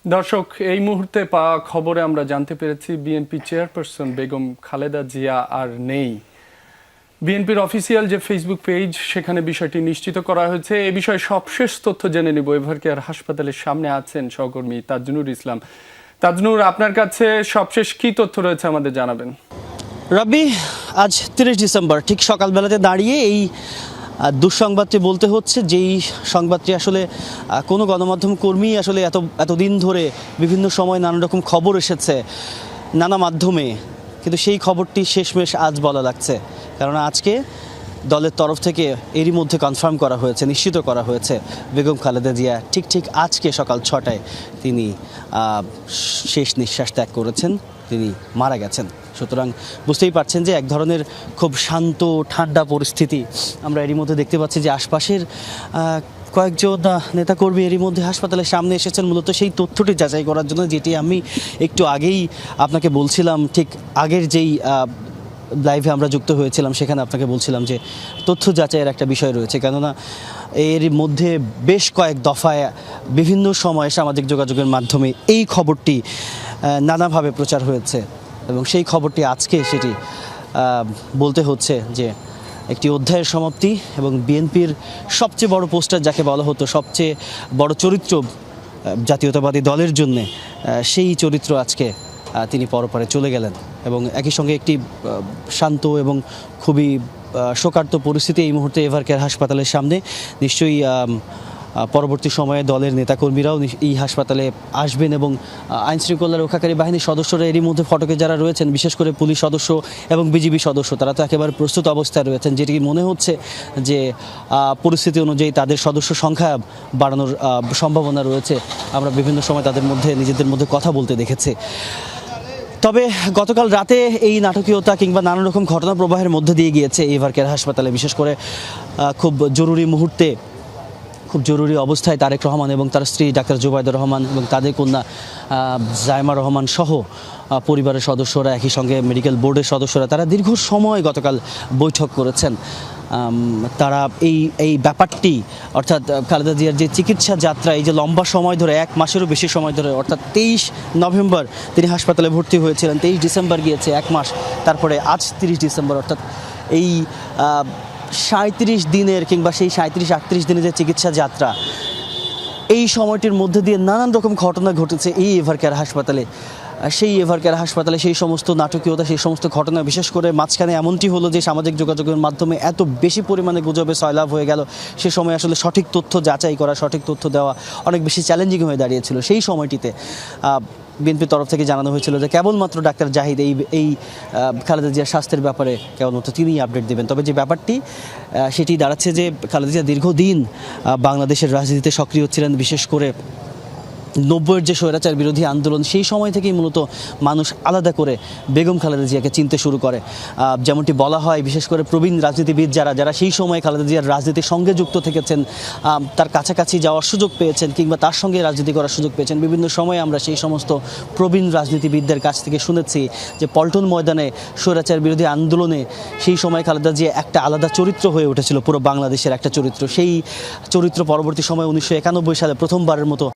দর্শক, এই মুহূর্তে পাওয়া খবরে আমরা জানতে পেরেছি বিএনপি চেয়ারপারসন বেগম খালেদা জিয়া আর নেই। বিএনপির অফিসিয়াল যে ফেসবুক পেজ, সেখানে বিষয়টি নিশ্চিত করা হয়েছে। এই বিষয়ে সবশেষ তথ্য জেনে নিব। এভারকেয়ার হাসপাতালের সামনে আছেন সহকর্মী তাজনুর ইসলাম। তাজনুর, আপনার কাছে সবশেষ কি তথ্য রয়েছে আমাদের জানাবেন। রবি, আজ 30 ডিসেম্বর ঠিক সকালবেলাতে দাঁড়িয়ে এই দুঃসংবাদটি বলতে হচ্ছে, যেই সংবাদটি আসলে কোনো গণমাধ্যম কর্মী আসলে এতদিন ধরে বিভিন্ন সময় নানা রকম খবর এসেছে নানা মাধ্যমে, কিন্তু সেই খবরটি শেষমেশ আজ বলা লাগছে। কারণ আজকে দলের তরফ থেকে এরই মধ্যে কনফার্ম করা হয়েছে, নিশ্চিত করা হয়েছে বেগম খালেদা জিয়া ঠিক আজকে সকাল 6টায় তিনি শেষ নিঃশ্বাস ত্যাগ করেছেন, তিনি মারা গেছেন। সুতরাং বুঝতেই পারছেন যে এক ধরনের খুব শান্ত ঠান্ডা পরিস্থিতি আমরা এরই মধ্যে দেখতে পাচ্ছি। যে আশপাশের কয়েকজন নেতাকর্মী এরই মধ্যে হাসপাতালের সামনে এসেছেন মূলত সেই তথ্যটি যাচাই করার জন্য, যেটি আমি একটু আগেই আপনাকে বলছিলাম। ঠিক আগের যেই লাইভে আমরা যুক্ত হয়েছিলাম সেখানে আপনাকে বলছিলাম যে তথ্য যাচাইয়ের একটা বিষয় রয়েছে, কেননা এর মধ্যে বেশ কয়েক দফায় বিভিন্ন সময়ে সামাজিক যোগাযোগের মাধ্যমে এই খবরটি নানাভাবে প্রচার হয়েছে এবং সেই খবরটি আজকে সেটি বলতে হচ্ছে যে একটি অধ্যায়ের সমাপ্তি এবং বিএনপির সবচেয়ে বড় পোস্টার যাকে বলা হতো, সবচেয়ে বড় চরিত্র জাতীয়তাবাদী দলের জন্যে, সেই চরিত্র আজকে তিনি পরপারে চলে গেলেন। এবং একই সঙ্গে একটি শান্ত এবং খুবই শোকার্ত পরিস্থিতি এই মুহূর্তে এভারকেয়ার হাসপাতালের সামনে। নিশ্চয়ই পরবর্তী সময়ে দলের নেতাকর্মীরাও এই হাসপাতালে আসবেন এবং আইনশৃঙ্খলা রক্ষাকারী বাহিনীর সদস্যরা এরই মধ্যে ফটকে যারা রয়েছেন, বিশেষ করে পুলিশ সদস্য এবং বিজিবি সদস্য, তারা তো একেবারে প্রস্তুত অবস্থায় রয়েছেন, যেটি মনে হচ্ছে যে পরিস্থিতি অনুযায়ী তাদের সদস্য সংখ্যা বাড়ানোর সম্ভাবনা রয়েছে। আমরা বিভিন্ন সময় তাদের মধ্যে নিজেদের মধ্যে কথা বলতে দেখেছি। তবে গতকাল রাতে এই নাটকীয়তা কিংবা নানা রকম ঘটনা প্রবাহের মধ্যে দিয়ে গিয়েছে এভারকেয়ার হাসপাতালে, বিশেষ করে খুব জরুরি মুহূর্তে, খুব জরুরি অবস্থায় তারেক রহমান এবং তার স্ত্রী ডাক্তার জুবাইদুর রহমান এবং তাদের কন্যা জায়মা রহমান সহ পরিবারের সদস্যরা, একই সঙ্গে মেডিকেল বোর্ডের সদস্যরা, তারা দীর্ঘ সময় গতকাল বৈঠক করেছেন। তারা এই ব্যাপারটি, অর্থাৎ খালেদা জিয়ার যে চিকিৎসা যাত্রা, এই যে লম্বা সময় ধরে, 1 মাসেরও বেশি সময় ধরে, অর্থাৎ 23 নভেম্বর তিনি হাসপাতালে ভর্তি হয়েছিলেন, 23 ডিসেম্বর গিয়েছে 1 মাস, তারপরে আজ 30 ডিসেম্বর, অর্থাৎ এই 37 দিনের কিংবা সেই 37-38 দিনের যে চিকিৎসা যাত্রা, এই সময়টির মধ্যে দিয়ে নানান রকম ঘটনা ঘটেছে এই এভারকেয়ার হাসপাতালে। সেই এভারকেয়ার হাসপাতালে সেই সমস্ত নাটকীয়তা, সেই সমস্ত ঘটনা, বিশেষ করে মাঝখানে এমনটি হলো যে সামাজিক যোগাযোগের মাধ্যমে এত বেশি পরিমাণে গুজবে সয়লাভ হয়ে গেল, সে সময় আসলে সঠিক তথ্য যাচাই করা, সঠিক তথ্য দেওয়া অনেক বেশি চ্যালেঞ্জিং হয়ে দাঁড়িয়েছিল। সেই সময়টিতে বিএনপির তরফ থেকে জানানো হয়েছিল যে কেবলমাত্র ডাক্তার জাহিদ এই খালেদা জিয়ার স্বাস্থ্যের ব্যাপারে কেবলমাত্র তিনিই আপডেট দেবেন। তবে যে ব্যাপারটি সেটি দাঁড়াচ্ছে যে খালেদা জিয়া দীর্ঘদিন বাংলাদেশের রাজনীতিতে সক্রিয় ছিলেন, বিশেষ করে 90-এর যে স্বৈরাচার বিরোধী আন্দোলন, সেই সময় থেকেই মূলত মানুষ আলাদা করে বেগম খালেদা জিয়াকে চিনতে শুরু করে। যেমনটি বলা হয়, বিশেষ করে প্রবীণ রাজনীতিবিদ যারা সেই সময় খালেদা জিয়ার রাজনীতির সঙ্গে যুক্ত থেকেছেন, তার কাছাকাছি যাওয়ার সুযোগ পেয়েছেন কিংবা তার সঙ্গে রাজনীতি করার সুযোগ পেয়েছেন, বিভিন্ন সময়ে আমরা সেই সমস্ত প্রবীণ রাজনীতিবিদদের কাছ থেকে শুনেছি যে পল্টন ময়দানে স্বৈরাচার বিরোধী আন্দোলনে সেই সময় খালেদা জিয়া একটা আলাদা চরিত্র হয়ে উঠেছিল, পুরো বাংলাদেশের একটা চরিত্র। সেই চরিত্র পরবর্তী সময় 1991 সালে প্রথমবারের মতো